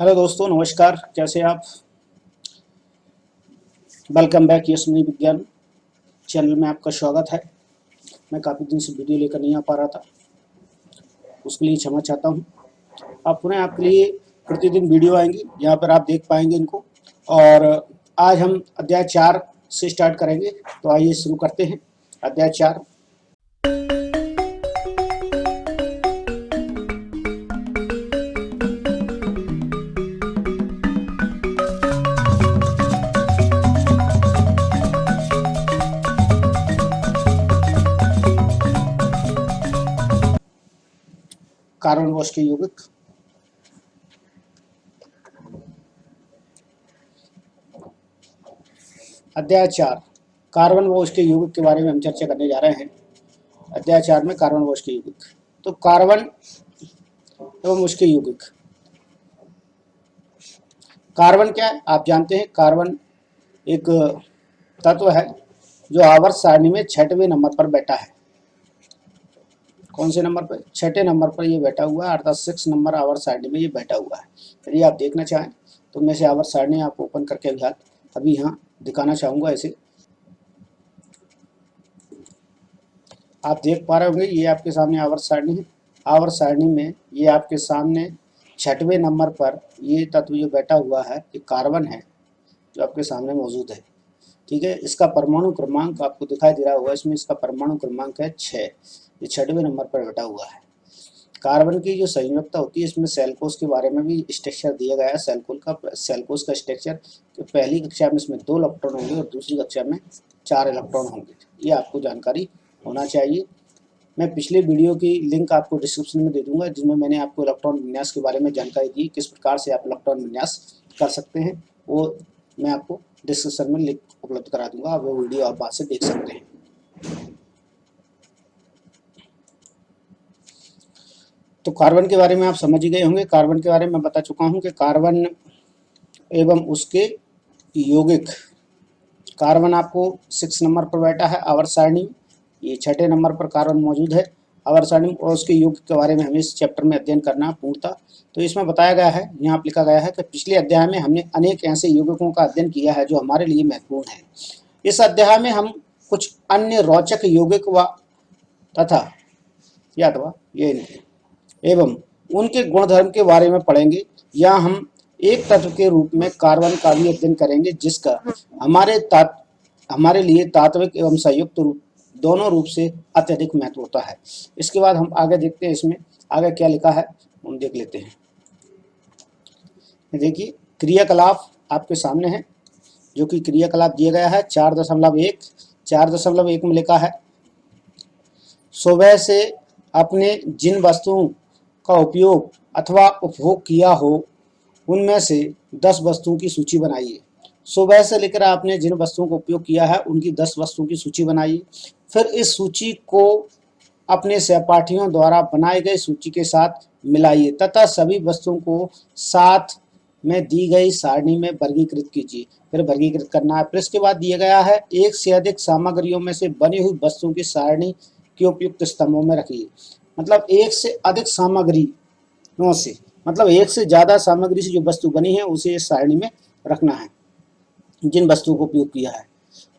Hello दोस्तों, नमस्कार। कैसे आप? वेलकम बैक यशस्वी विज्ञान चैनल में आपका स्वागत है। मैं काफ़ी दिन से वीडियो लेकर नहीं आ पा रहा था, उसके लिए क्षमा चाहता हूँ। अब पुनः आपके लिए प्रतिदिन वीडियो आएंगी, यहाँ पर आप देख पाएंगे इनको। और आज हम अध्याय 4 से स्टार्ट करेंगे, तो आइए शुरू करते हैं। अध्याय 4। कार्बन बॉस के यौगिक। अध्याय 4 कार्बन व उसके यौगिक के बारे में हम चर्चा करने जा रहे हैं। अध्याय 4 में कार्बन व उसके यौगिक। तो कार्बन एवं उसके यौगिक। कार्बन क्या है आप जानते हैं। कार्बन एक तत्व है जो आवर्त सारणी में 6वें नंबर पर बैठा है। कौन से नंबर पर? 6ठे नंबर पर ये बैठा हुआ है, अर्थात 6 नंबर आवर्त सारणी में ये बैठा हुआ है। यदि आप देखना चाहें तो मैं से आवर्त सारणी आपको ओपन करके अभी यहाँ दिखाना चाहूँगा। ऐसे आप देख पा रहे होंगे, ये आपके सामने आवर्त सारणी है। आवर्त सारणी में ये आपके सामने 6वें नंबर पर ये तत्व जो बैठा हुआ है, ये कार्बन है जो आपके सामने मौजूद है। ठीक है, इसका परमाणु क्रमांक आपको दिखाई दे रहा होगा। इसमें इसका परमाणु क्रमांक है 6। ये 6वें नंबर पर बैठा हुआ है। कार्बन की जो संयुक्ता होती है, इसमें सेल कोश के बारे में भी स्ट्रक्चर दिया गया है। सेल कोश का स्ट्रक्चर तो पहली कक्षा में इसमें 2 इलेक्ट्रॉन होंगे और दूसरी कक्षा में 4 इलेक्ट्रॉन होंगे। ये आपको जानकारी होना चाहिए। मैं पिछले वीडियो की लिंक आपको डिस्क्रिप्शन में दे दूंगा, जिसमें मैंने आपको इलेक्ट्रॉन विन्यास के बारे में जानकारी दी, किस प्रकार से आप इलेक्ट्रॉन विन्यास कर सकते हैं। वो मैं आपको डिस्क्रिप्शन में लिंक उपलब्ध करा दूंगा, आप वो वीडियो आप बाद से देख सकते हैं। तो कार्बन के बारे में आप समझ ही गए होंगे। कार्बन के बारे में बता चुका हूं कि कार्बन एवं उसके यौगिक। कार्बन आपको 6 नंबर पर बैठा है आवर्त सारणी। ये 6ठे नंबर पर कार्बन मौजूद है आवर्त सारणी, और उसके यौगिक के बारे में हमें इस चैप्टर में अध्ययन करना पूर्णतः। तो इसमें बताया गया है, यहाँ पर लिखा गया है कि पिछले अध्याय में हमने अनेक ऐसे यौगिकों का अध्ययन किया है जो हमारे लिए महत्वपूर्ण है। इस अध्याय में हम कुछ अन्य रोचक यौगिक व तथा ये एवं उनके गुणधर्म के बारे में पढ़ेंगे। या हम एक तत्व के रूप में कार्बन का भी अध्ययन करेंगे, जिसका हमारे लिए तात्विक एवं संयुक्त रूप दोनों रूप से अत्यधिक महत्व होता है। इसके बाद हम आगे देखते हैं, इसमें आगे क्या लिखा है हम देख लेते हैं। देखिए, क्रियाकलाप आपके सामने है, जो कि क्रियाकलाप दिया गया है 4.1 में लिखा है, सुबह से अपने जिन वस्तुओं का उपयोग अथवा उपभोग किया हो उनमें से 10 वस्तुओं की सूची बनाइए। सुबह से लेकर आपने जिन वस्तुओं का उपयोग किया है उनकी 10 वस्तुओं की सूची बनाइए। फिर इस सूची को अपने सहपाठियों द्वारा बनाई गई सूची के साथ मिलाइए तथा सभी वस्तुओं को साथ में दी गई सारणी में वर्गीकृत कीजिए। फिर वर्गीकृत करना है। फिर इसके बाद दिया गया है, एक से अधिक सामग्रियों में से बनी हुई वस्तुओं की सारणी के उपयुक्त स्तंभों में रखिए। मतलब एक से अधिक सामग्रियों से, मतलब एक से ज़्यादा सामग्री से जो वस्तु बनी है उसे इस सारणी में रखना है, जिन वस्तुओं को उपयोग किया है।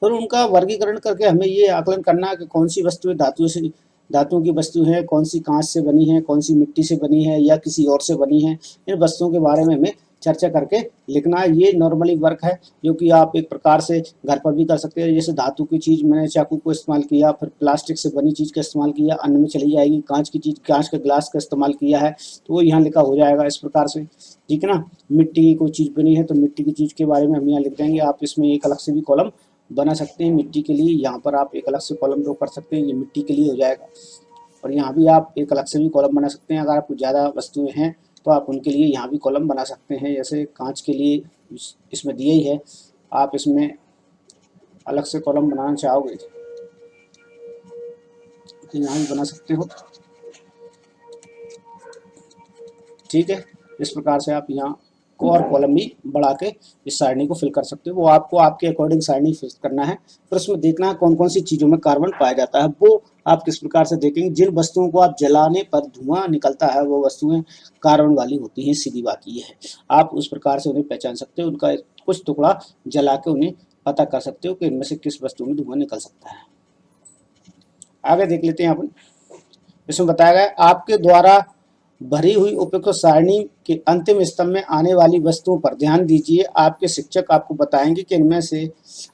फिर उनका वर्गीकरण करके हमें ये आकलन करना है कि कौन सी वस्तुएं धातुओं की वस्तु है, कौन सी कांच से बनी है, कौन सी मिट्टी से बनी है या किसी और से बनी है। इन वस्तुओं के बारे में हमें चर्चा करके लिखना है। ये नॉर्मली वर्क है जो कि आप एक प्रकार से घर पर भी कर सकते हैं। जैसे धातु की चीज़ मैंने चाकू को इस्तेमाल किया, फिर प्लास्टिक से बनी चीज़ का इस्तेमाल किया, अन्न में चली जाएगी। कांच की चीज़, कांच के ग्लास का इस्तेमाल किया है तो वो यहाँ लिखा हो जाएगा इस प्रकार से, ठीक है ना। मिट्टी की कोई चीज़ बनी है तो मिट्टी की चीज़ के बारे में हम यहाँ लिख देंगे। आप इसमें एक अलग से भी कॉलम बना सकते हैं मिट्टी के लिए। यहाँ पर आप एक अलग से कॉलम ड्रॉ कर सकते हैं, ये मिट्टी के लिए हो जाएगा। और यहाँ भी आप एक अलग से भी कॉलम बना सकते हैं। अगर आपको ज़्यादा वस्तुएं हैं तो आप उनके लिए यहाँ भी कॉलम बना सकते हैं। जैसे कांच के लिए इसमें दिया ही है, आप इसमें अलग से कॉलम बनाना चाहोगे तो यहाँ भी बना सकते हो, ठीक है। इस प्रकार से आप यहाँ को और कॉलम भी बढ़ा के इस सारणी को फिल कर सकते हो। वो आपको आपके अकॉर्डिंग सारणी फिल करना है। फिर उसमें देखना है कौन कौन सी चीज़ों में कार्बन पाया जाता है, वो आप किस प्रकार से देखेंगे, जिन वस्तुओं को आप जलाने पर धुआं निकलता है वो वस्तुएं कार्बन वाली होती हैं, सीधी बात ये है। आप उस प्रकार से उन्हें पहचान सकते हो, उनका कुछ टुकड़ा जला के उन्हें पता कर सकते हो कि इनमें से किस वस्तु में धुआं निकल सकता है। आगे देख लेते हैं अपन। इसमें बताया गया आपके द्वारा भरी हुई उपयुक्त सारणी के अंतिम स्तंभ में आने वाली वस्तुओं पर ध्यान दीजिए। आपके शिक्षक आपको बताएंगे कि इनमें से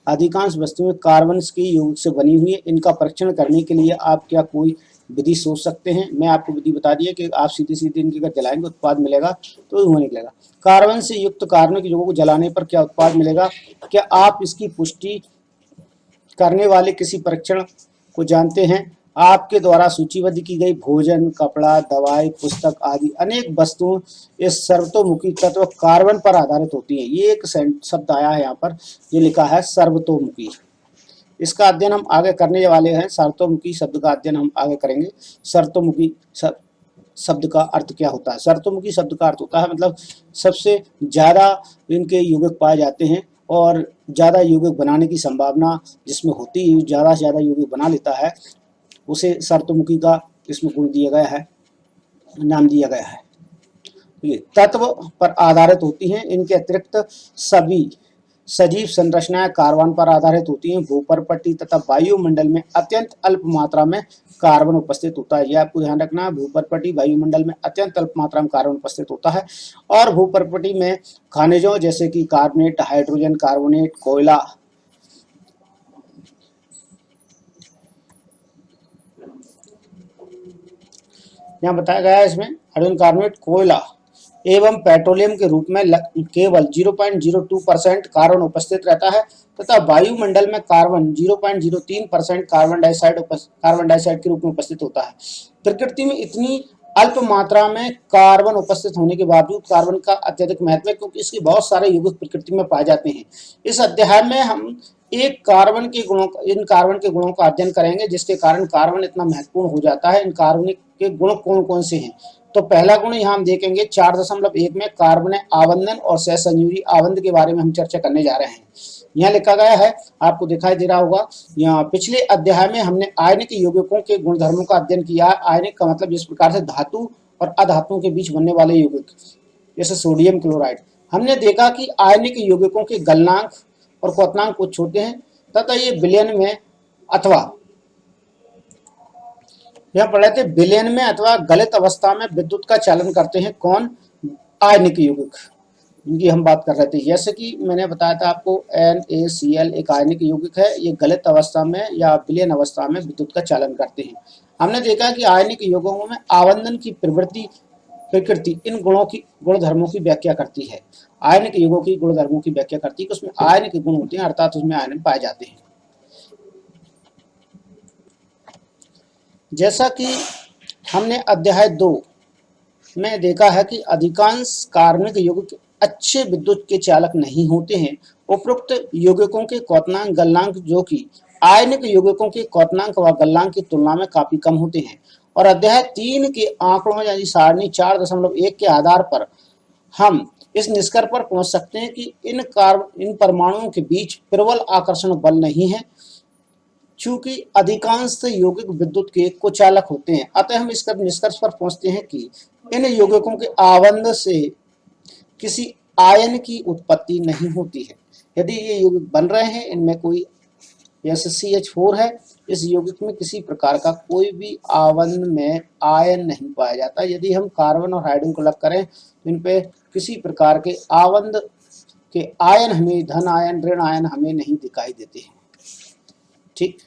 अधिकांश वस्तुएं कार्बन के यौगिक से बनी हुई है। इनका परीक्षण करने के लिए आप क्या कोई विधि सोच सकते हैं? मैं आपको विधि बता दी है कि आप सीधी सीधी इनकी अगर जलाएंगे उत्पाद मिलेगा तो धुआं निकलेगा। कार्बन से युक्त कार्बनिक यौगों को जलाने पर क्या उत्पाद मिलेगा? क्या आप इसकी पुष्टि करने वाले किसी परीक्षण को जानते हैं? आपके द्वारा सूचीबद्ध की गई भोजन, कपड़ा, दवाई, पुस्तक आदि अनेक वस्तुएं इस सर्वतोमुखी तत्व कार्बन पर आधारित होती हैं। ये एक शब्द आया है यहाँ पर, ये लिखा है सर्वतोमुखी। इसका अध्ययन हम आगे करने वाले हैं। सर्वतोमुखी शब्द का अध्ययन हम आगे करेंगे। सर्वतोमुखी शब्द का अर्थ क्या होता है? सर्वतोमुखी शब्द का अर्थ होता है मतलब सबसे ज़्यादा इनके यौगिक पाए जाते हैं और ज़्यादा यौगिक बनाने की संभावना जिसमें होती है, ज़्यादा से ज़्यादा यौगिक बना लेता है, उसे सर्वतोमुखी का इसमें गुण दिया गया है, नाम दिया गया है। ये तत्व पर आधारित होती हैं। इनके अतिरिक्त सभी सजीव संरचनाएं कार्बन पर आधारित होती हैं। भूपर्पटी तथा वायुमंडल में अत्यंत अल्प मात्रा में कार्बन उपस्थित होता है। यह आपको ध्यान रखना है। भूपर्पटी वायुमंडल में अत्यंत अल्प मात्रा में कार्बन उपस्थित होता है और भूपर्पटी में खनिजों जैसे कि कार्बोनेट, हाइड्रोजन कार्बोनेट, कोयला यहाँ बताया गया है। इसमें हाइड्रोजन कार्बोनेट, कोयला एवं पेट्रोलियम के रूप में केवल 0.02% कार्बन उपस्थित रहता है तथा वायुमंडल में कार्बन 0.03% कार्बन डाइऑक्साइड के रूप में उपस्थित होता है। प्रकृति में इतनी अल्प मात्रा में कार्बन उपस्थित होने के बावजूद कार्बन का अत्यधिक महत्व है क्योंकि इसके बहुत सारे यौगिक प्रकृति में पाए जाते हैं। इस अध्याय में हम इन कार्बन के गुणों का अध्ययन करेंगे जिसके कारण कार्बन इतना महत्वपूर्ण हो जाता है। इन कार्बन के गुण कौन कौन से हैं? तो पहला गुण यहाँ हम देखेंगे 4.1 में कार्बन आबंधन और सहसंयोजी आबंध के बारे में हम चर्चा करने जा रहे हैं। यहाँ लिखा गया है, आपको दिखाई दे रहा होगा। यहाँ पिछले अध्याय में हमने आयनिक यौगिकों के गुणधर्मों का अध्ययन किया। आयनिक का मतलब जिस प्रकार से धातु और अधातुओं के बीच बनने वाले यौगिक, जैसे सोडियम क्लोराइड। हमने देखा कि आयनिक यौगिकों के गलनांक और क्वथनांक कुछ होते हैं तथा ये विलयन में अथवा यहाँ पढ़े थे विलयन में अथवा गलित अवस्था में विद्युत का चालन करते हैं। कौन? आयनिक यौगिक, इनकी हम बात कर रहे थे। जैसे कि मैंने बताया था आपको NaCl एक आयनिक यौगिक है। ये गलित अवस्था में या विलयन अवस्था में विद्युत का चालन करते हैं। हमने देखा कि आयनिक यौगिकों में आबंधन की प्रकृति इन गुणधर्मों की व्याख्या करती है। आयनिक यौगिकों की गुणधर्मों की व्याख्या करती है कि उसमें आयन के गुण होते हैं अर्थात उसमें आयन पाए जाते हैं। जैसा कि हमने अध्याय 2 में देखा है कि अधिकांश कार्बनिक यौगिक अच्छे विद्युत के चालक नहीं होते हैं। उपरोक्त यौगिकों के क्वथनांक गलनांक जो कि आयनिक यौगिकों के क्वथनांक व गलनांक की तुलना में काफी कम होते हैं। और अध्याय 3 के आंकड़ों यानी सारणी 4.1 के आधार पर हम इस निष्कर्ष पर पहुंच सकते हैं कि इन परमाणुओं के बीच प्रबल आकर्षण बल नहीं है चूंकि अधिकांश यौगिक विद्युत के कुचालक होते हैं। अतः हम इस निष्कर्ष पर पहुंचते हैं कि इन यौगिकों के आबंध से किसी आयन की उत्पत्ति नहीं होती है। यदि ये यौगिक बन रहे हैं, इनमें कोई जैसे CH4 है, इस यौगिक में किसी प्रकार का कोई भी आबंध में आयन नहीं पाया जाता। यदि हम कार्बन और हाइड्रोजन को अलग करें तो इन पे किसी प्रकार के आबंध के आयन हमें धन आयन ऋण आयन हमें नहीं दिखाई देते हैं। ठीक।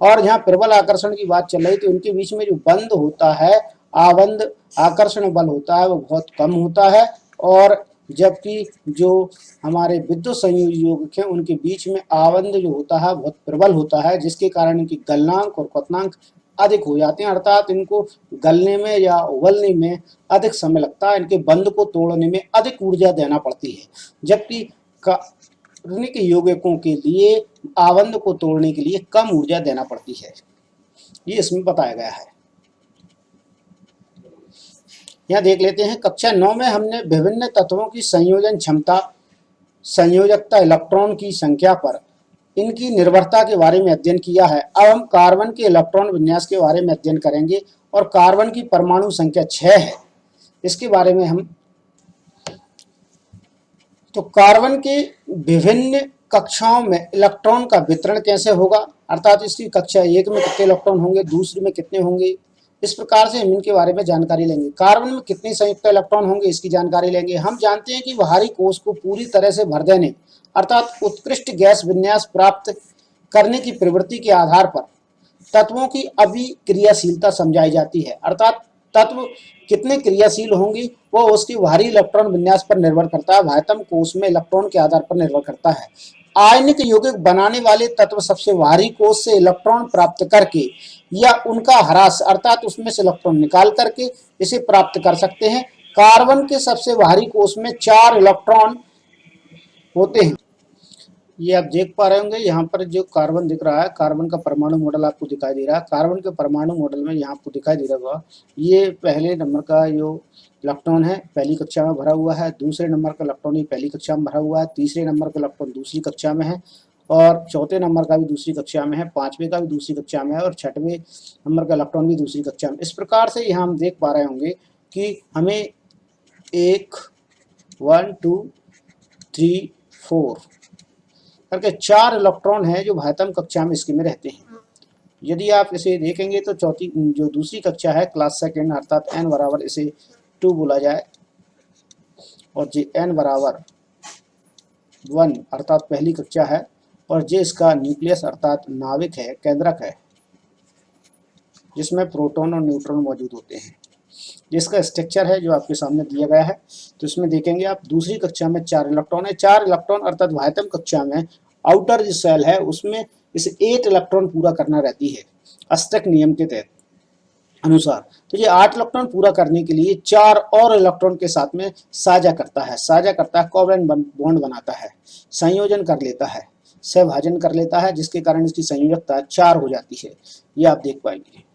और जहाँ प्रबल आकर्षण की बात चल रही थी, उनके बीच में जो बंध होता है, आबंध आकर्षण बल होता है, वो बहुत कम होता है। और जबकि जो हमारे विद्युत संयोजी यौगिक हैं उनके बीच में आबंध जो होता है बहुत प्रबल होता है, जिसके कारण इनकी गलनांक और क्वथनांक अधिक हो जाते हैं अर्थात इनको गलने में या उगलने में अधिक समय लगता है। इनके बंध को तोड़ने में अधिक ऊर्जा देना पड़ती है, जबकि कार्बनिक यौगिकों के लिए आबंध को तोड़ने के लिए कम ऊर्जा देना पड़ती है। ये इसमें बताया गया है। यहाँ देख लेते हैं। कक्षा 9 में हमने विभिन्न तत्वों की संयोजन क्षमता, संयोजकता, इलेक्ट्रॉन की संख्या पर इनकी निर्भरता के बारे में अध्ययन किया है। अब हम कार्बन के इलेक्ट्रॉन विन्यास के बारे में अध्ययन करेंगे और कार्बन की परमाणु संख्या 6 है, इसके बारे में हम। तो कार्बन के विभिन्न कक्षाओं में इलेक्ट्रॉन का वितरण कैसे होगा, अर्थात इसकी कक्षा 1 में कितने इलेक्ट्रॉन होंगे, दूसरी में कितने होंगे, इस प्रकार से हम इनके बारे में जानकारी लेंगे। कार्बन में कितने संयुक्त इलेक्ट्रॉन होंगे, इसकी जानकारी लेंगे। हम जानते हैं कि बाहरी कोश को पूरी तरह से भर देने अर्थात उत्कृष्ट गैस विन्यास प्राप्त करने की प्रवृत्ति के आधार पर तत्वों की अभिक्रियाशीलता समझाई जाती है, अर्थात तत्व कितने क्रियाशील होंगे वो उसके बाहरी इलेक्ट्रॉन विन्यास पर निर्भर करता है, बाह्यतम कोश में इलेक्ट्रॉन के आधार पर निर्भर करता है। आयनिक यौगिक बनाने वाले तत्व सबसे बाहरी कोश से इलेक्ट्रॉन प्राप्त करके या उनका ह्रास अर्थात उसमें से इलेक्ट्रॉन निकाल करके इसे प्राप्त कर सकते हैं। कार्बन के सबसे बाहरी कोश में 4 इलेक्ट्रॉन होते हैं। ये आप देख पा रहे होंगे, यहाँ पर जो कार्बन दिख रहा है, कार्बन का परमाणु मॉडल आपको दिखाई दे रहा है। कार्बन के परमाणु मॉडल में यहाँ आपको दिखाई दे रहा होगा, ये पहले नंबर का जो इलेक्ट्रॉन है पहली कक्षा में भरा हुआ है, दूसरे नंबर का इलेक्ट्रॉन ये पहली कक्षा में भरा हुआ है, तीसरे नंबर का इलेक्ट्रॉन दूसरी कक्षा में है, और चौथे नंबर का भी दूसरी कक्षा में है, पाँचवें का भी दूसरी कक्षा में है, और छठवें नंबर का इलेक्ट्रॉन भी दूसरी कक्षा में। इस प्रकार से यहाँ हम देख पा रहे होंगे कि हमें 1 2 3 4 करके 4 इलेक्ट्रॉन है जो बाह्यतम कक्षा में इसके में रहते हैं। यदि आप इसे देखेंगे तो चौथी जो दूसरी कक्षा है क्लास सेकेंड अर्थात n बराबर इसे 2 बोला जाए, और जे n बराबर 1 अर्थात पहली कक्षा है, और जे इसका न्यूक्लियस अर्थात नाभिक है, केंद्रक है, जिसमें प्रोटॉन और न्यूट्रॉन मौजूद होते हैं। जिसका स्ट्रक्चर है जो आपके सामने दिया गया है, तो इसमें देखेंगे आप दूसरी कक्षा में 4 इलेक्ट्रॉन है। 4 इलेक्ट्रॉन अर्थात बाह्यतम कक्षा में आउटर जो सेल है उसमें इसे 8 इलेक्ट्रॉन पूरा करना रहती है अष्टक नियम के तहत अनुसार। तो ये 8 इलेक्ट्रॉन पूरा करने के लिए 4 और इलेक्ट्रॉन के साथ में साझा करता है, कोवलेंट बॉन्ड बनाता है, संयोजन कर लेता है, सहभाजन कर लेता है, जिसके कारण इसकी संयोजकता 4 हो जाती है। ये आप देख पाएंगे।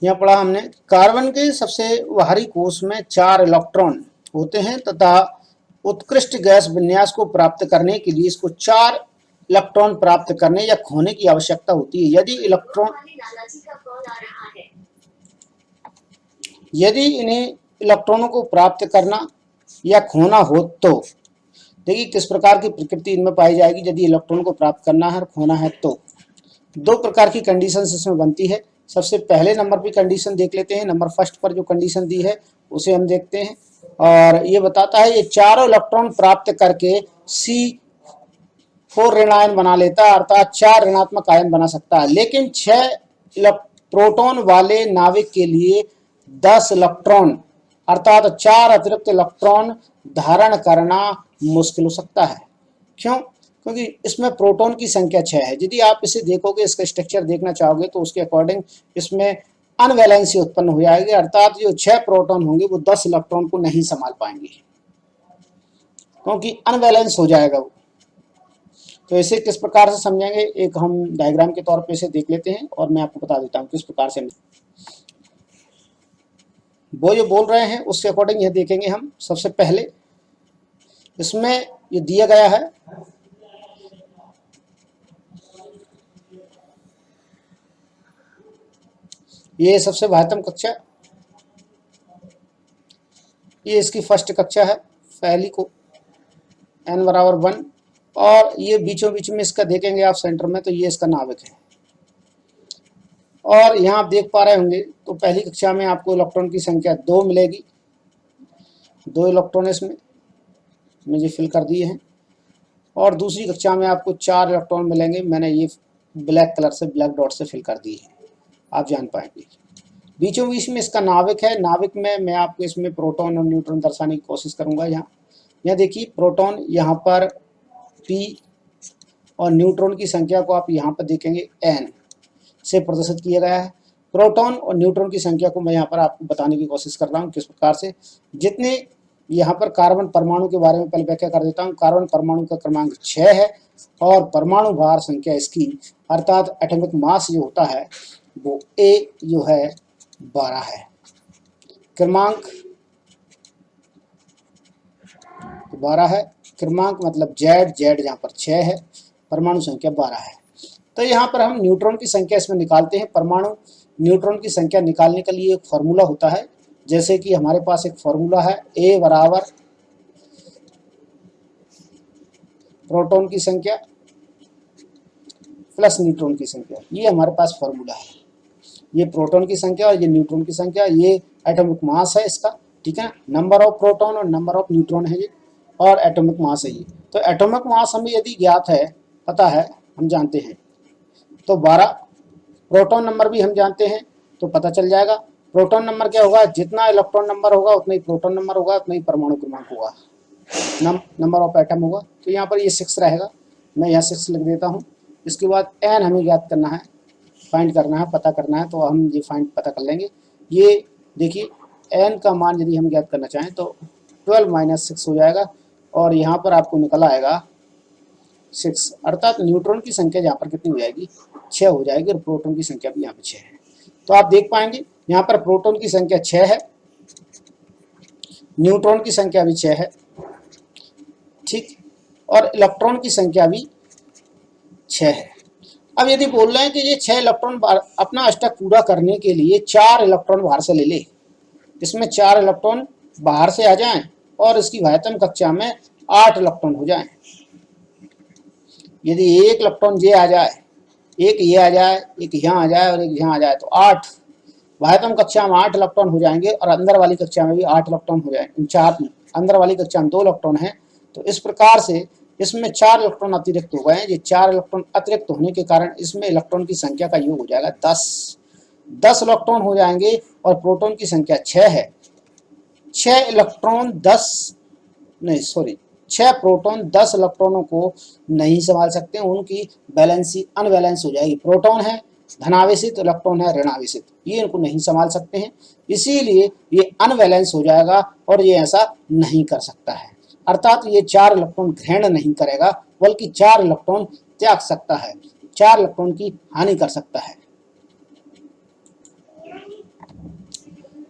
यहाँ पढ़ा हमने कार्बन के सबसे बाहरी कोश में 4 इलेक्ट्रॉन होते हैं तथा उत्कृष्ट गैस विन्यास को प्राप्त करने के लिए इसको 4 इलेक्ट्रॉन प्राप्त करने या खोने की आवश्यकता होती है। यदि इन्हें इलेक्ट्रॉनों को प्राप्त करना या खोना हो तो देखिए किस प्रकार की प्रकृति इनमें पाई जाएगी। यदि इलेक्ट्रॉन को प्राप्त करना है और खोना है तो 2 प्रकार की कंडीशंस इसमें बनती है। सबसे पहले नंबर पर कंडीशन देख लेते हैं। नंबर फर्स्ट पर जो कंडीशन दी है उसे हम देखते हैं, और ये बताता है ये चारों इलेक्ट्रॉन प्राप्त करके C4 ऋण आयन बना लेता है, अर्थात 4 ऋणात्मक आयन बना सकता है। लेकिन 6 प्रोटॉन वाले नाभिक के लिए 10 इलेक्ट्रॉन अर्थात 4 अतिरिक्त इलेक्ट्रॉन धारण करना मुश्किल हो सकता है। क्यों? क्योंकि इसमें प्रोटॉन की संख्या 6 है। यदि आप इसे देखोगे, इसका स्ट्रक्चर देखना चाहोगे तो उसके अकॉर्डिंग इसमें अनवैलेंसी उत्पन्न हो जाएगी, अर्थात जो 6 प्रोटॉन होंगे वो 10 इलेक्ट्रॉन को नहीं संभाल पाएंगे क्योंकि अनबैलेंस हो जाएगा वो। तो इसे किस प्रकार से समझेंगे, एक हम डायग्राम के तौर पे इसे देख लेते हैं और मैं आपको बता देता हूँ किस प्रकार से वो जो बोल रहे हैं उसके अकॉर्डिंग यह देखेंगे हम। सबसे पहले इसमें ये दिया गया है ये सबसे बाह्यतम कक्षा, ये इसकी फर्स्ट कक्षा है पहली को n बराबर 1, और ये बीचों बीच में इसका देखेंगे आप सेंटर में तो ये इसका नाभिक है। और यहाँ आप देख पा रहे होंगे तो पहली कक्षा में आपको इलेक्ट्रॉन की संख्या 2 मिलेगी, 2 इलेक्ट्रॉन इसमें मुझे फिल कर दिए हैं, और दूसरी कक्षा में आपको 4 इलेक्ट्रॉन मिलेंगे। मैंने ये ब्लैक कलर से ब्लैक डॉट से फिल कर दिए हैं, आप जान पाएंगे। बीचों बीच में इसका नाभिक है। नाभिक में मैं आपको इसमें प्रोटॉन और न्यूट्रॉन दर्शाने की कोशिश करूंगा। यहाँ देखिए प्रोटॉन यहाँ पर P और न्यूट्रॉन की संख्या को आप यहाँ पर देखेंगे N से प्रदर्शित किया गया है। प्रोटॉन और न्यूट्रॉन की संख्या को मैं यहाँ पर आपको बताने की कोशिश कर रहा हूँ किस प्रकार से। जितने यहाँ पर कार्बन परमाणु के बारे में पहले व्याख्या कर देता हूँ। कार्बन परमाणु का क्रमांक 6 है और परमाणु भार संख्या इसकी अर्थात एटॉमिक मास जो होता है वो A जो है 12 है। क्रमांक तो 12 है। क्रमांक मतलब जेड, जेड यहाँ पर 6 है, परमाणु संख्या 12 है। तो यहाँ पर हम न्यूट्रॉन की संख्या इसमें निकालते हैं। परमाणु न्यूट्रॉन की संख्या निकालने के लिए एक फॉर्मूला होता है, जैसे कि हमारे पास एक फॉर्मूला है A बराबर प्रोटॉन की संख्या प्लस न्यूट्रॉन की संख्या, ये हमारे पास फॉर्मूला है। ये प्रोटॉन की संख्या और ये न्यूट्रॉन की संख्या, ये एटॉमिक मास है इसका, ठीक है। नंबर ऑफ प्रोटॉन और नंबर ऑफ न्यूट्रॉन है ये, और एटॉमिक मास है ये। तो एटॉमिक मास हमें यदि ज्ञात है, पता है, हम जानते हैं, तो 12 प्रोटॉन नंबर भी हम जानते हैं, तो पता चल जाएगा। प्रोटॉन नंबर क्या होगा, जितना इलेक्ट्रॉन नंबर होगा उतना ही प्रोटॉन नंबर होगा, उतना ही परमाणु क्रमांक होगा, नंबर ऑफ एटम होगा। तो यहाँ पर ये 6 रहेगा, मैं यहाँ 6 लिख देता हूँ। इसके बाद n हमें ज्ञात करना है, फाइंड करना है, पता करना है, तो हम ये फाइंड पता कर लेंगे। ये देखिए n का मान यदि हम ज्ञात करना चाहें तो 12 - 6 हो जाएगा, और यहाँ पर आपको निकल आएगा 6, अर्थात न्यूट्रॉन की संख्या यहाँ पर कितनी हो जाएगी, 6 हो जाएगी, और प्रोटॉन की संख्या भी यहाँ पर 6 है। तो आप देख पाएंगे यहाँ पर प्रोटॉन की संख्या 6 है, न्यूट्रॉन की संख्या भी 6 है, ठीक, और इलेक्ट्रॉन की संख्या भी 6 है। अब यदि बोल रहे हैं कि ये 6 इलेक्ट्रॉन अपना अष्टक पूरा करने के लिए 4 इलेक्ट्रॉन बाहर से ले ले, इसमें 4 इलेक्ट्रॉन बाहर से आ जाएं और इसकी वाह्यतम कक्षा में 8 इलेक्ट्रॉन हो जाएं। यदि एक इलेक्ट्रॉन ये आ जाए, एक ये आ जाए, एक यहाँ आ जाए और एक यहाँ आ जाए, तो 8 वाह्यतम कक्षा में 8 इलेक्ट्रॉन हो जाएंगे, और अंदर वाली कक्षा में भी 8 इलेक्ट्रॉन हो जाएंगे। 4 अंदर वाली कक्षा में 2 इलेक्ट्रॉन है, तो इस प्रकार से इसमें 4 इलेक्ट्रॉन अतिरिक्त हो गए हैं। ये 4 इलेक्ट्रॉन अतिरिक्त होने के कारण इसमें इलेक्ट्रॉन की संख्या का योग हो जाएगा 10 इलेक्ट्रॉन हो जाएंगे, और प्रोटॉन की संख्या 6 है। 6 इलेक्ट्रॉन 6 प्रोटॉन 10 इलेक्ट्रॉनों को नहीं संभाल सकते, उनकी बैलेंसी अनबैलेंस हो जाएगी। प्रोटॉन है धनावेशित, इलेक्ट्रॉन है ऋणावेशित, ये इनको नहीं संभाल सकते हैं, इसीलिए ये अनबैलेंस हो जाएगा, और ये ऐसा नहीं कर सकता है। अर्थात ये 4 इलेक्ट्रॉन ग्रहण नहीं करेगा, बल्कि 4 इलेक्ट्रॉन त्याग सकता है, 4 इलेक्ट्रॉन की हानि कर सकता है।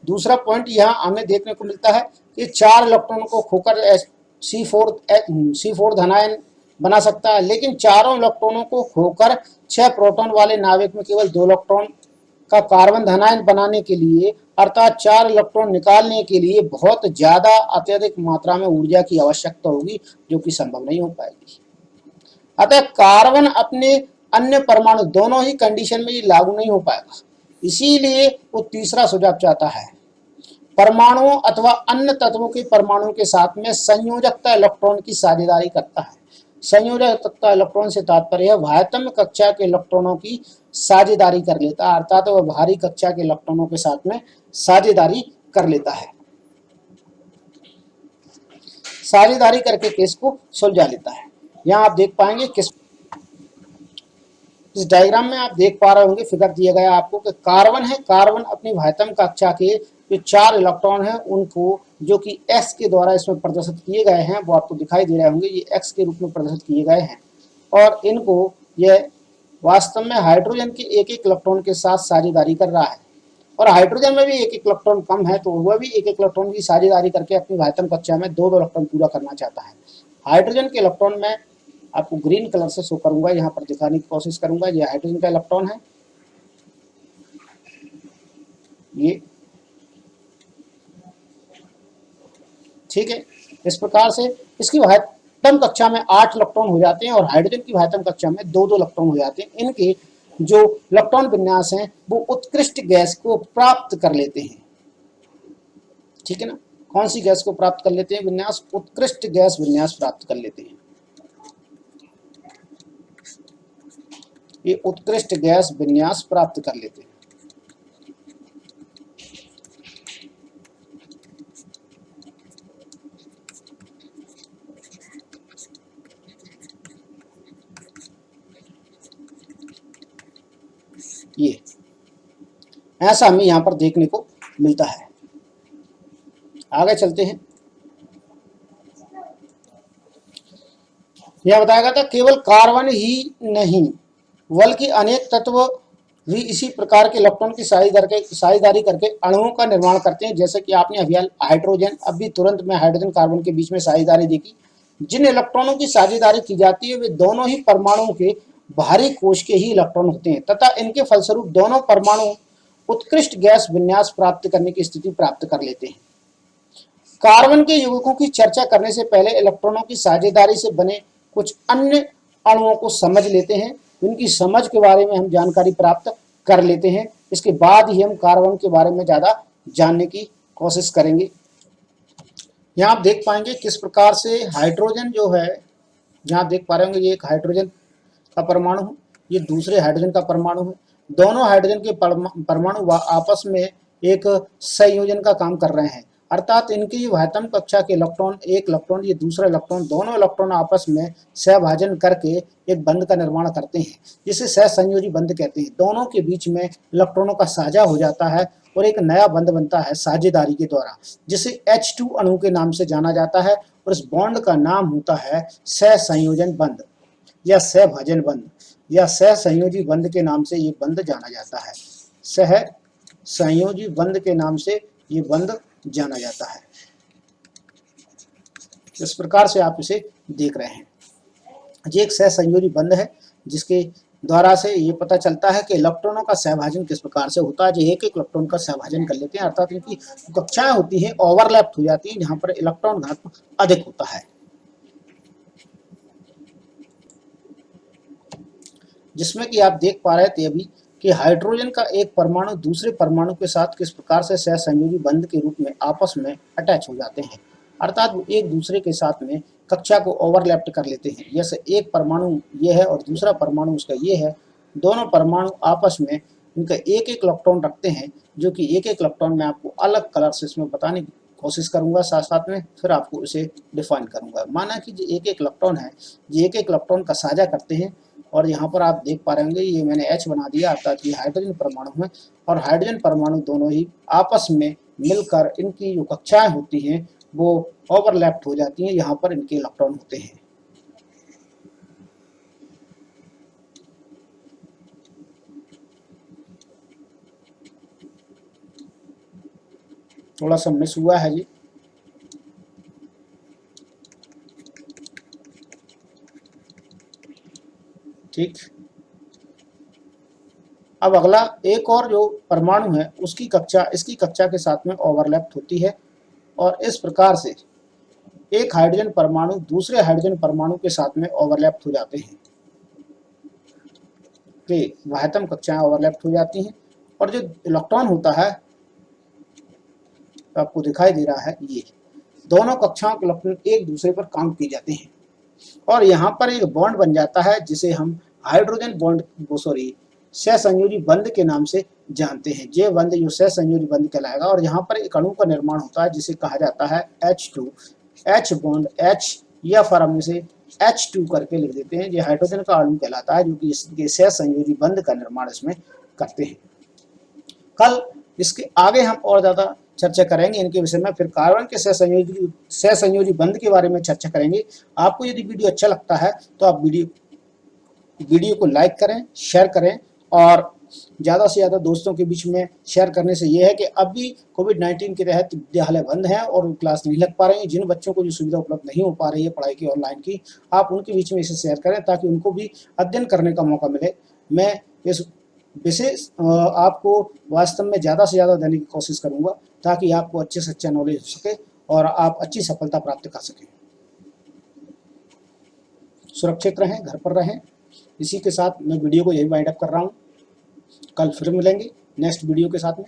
दूसरा पॉइंट यहाँ हमें देखने को मिलता है कि 4 इलेक्ट्रॉनों को खोकर C4 धनायन बना सकता है, लेकिन चारों इलेक्ट्रॉनों को खोकर 6 प्रोटॉन वाले नाभिक में केवल 2 इलेक्ट्रॉन का कार्बन धनायन बनाने के लिए, अर्थात 4 इलेक्ट्रॉन निकालने के लिए बहुत ज्यादा अत्यधिक मात्रा में ऊर्जा की आवश्यकता होगी, जो कि संभव नहीं हो पाएगी। अतः कार्बन अपने अन्य परमाणु दोनों ही कंडीशन में ये लागू नहीं हो पाएगा, इसीलिए वो तीसरा सुझाव चाहता है। परमाणुओं अथवा अन्य तत्वों के परमाणु के साथ में संयोजकता इलेक्ट्रॉन की साझेदारी करता है। संयोजकता इलेक्ट्रॉन से तात्पर्य है वाह्यतम कक्षा के इलेक्ट्रॉनों की साझेदारी कर लेता है, अर्थात वह बाहरी कक्षा के इलेक्ट्रॉनों के साथ में साझेदारी कर लेता है, साझेदारी करके केस को सुलझा लेता है। यहाँ आप देख पाएंगे इस डायग्राम में आप देख पा रहे होंगे, फिगर दिया गया आपको कि कार्बन है, कार्बन अपनी वाह्यतम कक्षा के जो 4 इलेक्ट्रॉन हैं उनको, जो कि x के द्वारा इसमें प्रदर्शित किए गए हैं, वो आपको दिखाई दे रहे होंगे, ये x के रूप में प्रदर्शित किए गए हैं, और इनको यह वास्तव में हाइड्रोजन के एक इलेक्ट्रॉन के साथ साझेदारी कर रहा है, और हाइड्रोजन में भी एक इलेक्ट्रॉन कम है, तो वह भी एक इलेक्ट्रॉन की साझेदारी करके अपनी वाह्यतम कक्षा में 2 इलेक्ट्रॉन पूरा करना चाहता है। हाइड्रोजन के इलेक्ट्रॉन में आपको ग्रीन कलर से शो करूंगा, यहाँ पर दिखाने की कोशिश करूंगा। ये हाइड्रोजन का इलेक्ट्रॉन है, ये ठीक है। इस प्रकार से इसकी वाह्यतम कक्षा में 8 इलेक्ट्रॉन हो जाते हैं, और हाइड्रोजन की वाह्यतम कक्षा में 2 इलेक्ट्रॉन हो जाते हैं। इनके जो इलेक्ट्रॉन विन्यास हैं वो उत्कृष्ट गैस को प्राप्त कर लेते हैं, ठीक है ना। कौन सी गैस को प्राप्त कर लेते हैं विन्यास? उत्कृष्ट गैस विन्यास प्राप्त कर लेते हैं। ये उत्कृष्ट गैस विन्यास प्राप्त कर लेते हैं। ये ऐसा हमें यहाँ पर देखने को मिलता है। आगे चलते हैं। यह बताया गया था केवल कार्बन ही नहीं बल्कि अनेक तत्व भी इसी प्रकार के इलेक्ट्रॉन की साझेदारी करके अणुओं का निर्माण करते हैं। जैसे कि आपने अभी हाइड्रोजन, अभी तुरंत में हाइड्रोजन कार्बन के बीच में साझेदारी देखी। जिन इलेक्ट्रॉनों की साझेदारी की जाती है वे दोनों ही परमाणुओं के बाहरी कोश के ही इलेक्ट्रॉन होते हैं तथा इनके फलस्वरूप दोनों परमाणु उत्कृष्ट गैस विन्यास प्राप्त करने की स्थिति प्राप्त कर लेते हैं। कार्बन के यौगिकों की चर्चा करने से पहले इलेक्ट्रॉनों की साझेदारी से बने कुछ अन्य अणुओं को समझ लेते हैं। उनकी समझ के बारे में हम जानकारी प्राप्त कर लेते हैं। इसके बाद ही हम कार्बन के बारे में ज़्यादा जानने की कोशिश करेंगे। यहाँ आप देख पाएंगे किस प्रकार से हाइड्रोजन जो है, यहाँ देख पा रहे होंगे ये एक हाइड्रोजन का परमाणु है, ये दूसरे हाइड्रोजन का परमाणु है। दोनों हाइड्रोजन के परमाणु आपस में एक संयोजन का काम कर रहे हैं, अर्थात इनकी वाह्यतम कक्षा के इलेक्ट्रॉन, एक इलेक्ट्रॉन ये दूसरा इलेक्ट्रॉन, दोनों इलेक्ट्रॉन आपस में सहभाजन करके एक बंध का निर्माण करते हैं जिसे सहसंयोजी बंध कहते हैं। दोनों के बीच में इलेक्ट्रॉनों का साझा हो जाता है और एक नया बंध बनता है साझेदारी के द्वारा, जिसे H2 अणु के नाम से जाना जाता है और इस बॉन्ड का नाम होता है सहसंयोजन बंध या सहभाजन बंध या सहसंयोजी बंध के नाम से ये बंध जाना जाता है। सहसंयोजी बंध के नाम से ये बंध जाना जाता है। इस प्रकार से आप इसे देख रहे हैं। ये एक सहसंयोजी बंध है जिसके द्वारा से ये पता चलता है कि इलेक्ट्रॉनों का सहभाजन किस प्रकार से होता है। जो एक एक इलेक्ट्रॉन का सहभाजन कर लेते हैं, अर्थात इनकी कक्षाएं होती हैं ओवरलैप हो जाती हैं जहां पर इलेक्ट्रॉन घनत्व अधिक होता है, जिसमें कि आप देख पा रहे थे अभी कि हाइड्रोजन का एक परमाणु दूसरे परमाणु के साथ किस प्रकार से सहसंयोजी बंध के रूप में आपस में अटैच हो जाते हैं, अर्थात वो एक दूसरे के साथ में कक्षा को ओवरलैप कर लेते हैं। जैसे एक परमाणु ये है और दूसरा परमाणु उसका ये है, दोनों परमाणु आपस में उनका एक एक इलेक्ट्रॉन रखते हैं, जो कि एक एक इलेक्ट्रॉन मैं आपको अलग कलर से इसमें बताने की कोशिश करूंगा, साथ साथ में फिर आपको इसे डिफाइन करूंगा। माना कि जो एक एक इलेक्ट्रॉन है, ये एक एक इलेक्ट्रॉन का साझा करते हैं और यहाँ पर आप देख पा रहे होंगे ये मैंने H बना दिया, अर्थात ये हाइड्रोजन परमाणु है और हाइड्रोजन परमाणु दोनों ही आपस में मिलकर इनकी जो कक्षाएं होती हैं वो ओवरलैप हो जाती हैं, यहाँ पर इनके इलेक्ट्रॉन होते हैं। थोड़ा सा मिस हुआ है जी। ठीक, अब अगला एक और जो परमाणु है उसकी कक्षा इसकी कक्षा के साथ में ओवरलैप होती है और इस प्रकार से एक हाइड्रोजन परमाणु दूसरे हाइड्रोजन परमाणु के साथ में ओवरलैप हो जाते हैं कि वाह्यतम कक्षाएं ओवरलैप हो जाती हैं और जो इलेक्ट्रॉन होता है तो आपको दिखाई दे रहा है, ये दोनों कक्षाओं के इलेक्ट्रॉन एक दूसरे पर काउंट किए जाते हैं और यहाँ पर एक बॉन्ड बन जाता है जिसे हम हाइड्रोजन बॉन्ड सहसंयोजी बंध के नाम से जानते हैं। ये बंध जो सहसंयोजी बंध कहलाएगा और यहाँ पर एक अणु का निर्माण होता है जिसे कहा जाता है H2, H बॉन्ड H या फिर हम इसे H2 करके लिख देते हैं। ये हाइड्रोजन का अणु कहलाता है जो कि इसके सहसंयोजी बंध का निर्माण इसमें करते हैं। कल इसके आगे हम और ज़्यादा चर्चा करेंगे इनके विषय में, फिर कार्बन के सहसंयोजी बंध के बारे में चर्चा करेंगे। आपको यदि वीडियो अच्छा लगता है तो आप वीडियो को लाइक करें, शेयर करें और ज़्यादा से ज़्यादा दोस्तों के बीच में शेयर करने से ये है कि अभी कोविड-19 के तहत विद्यालय बंद हैं और क्लास नहीं लग पा रही है। जिन बच्चों को जो सुविधा उपलब्ध नहीं हो पा रही है पढ़ाई की ऑनलाइन की, आप उनके बीच में इसे शेयर करें ताकि उनको भी अध्ययन करने का मौका मिले। मैं इस विशेष आपको वास्तव में ज़्यादा से ज़्यादा देने की कोशिश करूँगा ताकि आपको अच्छे से अच्छा नॉलेज हो सके और आप अच्छी सफलता प्राप्त कर सकें। सुरक्षित रहें, घर पर रहें। इसी के साथ मैं वीडियो को यही वाइंड अप कर रहा हूँ। कल फिर मिलेंगे नेक्स्ट वीडियो के साथ में।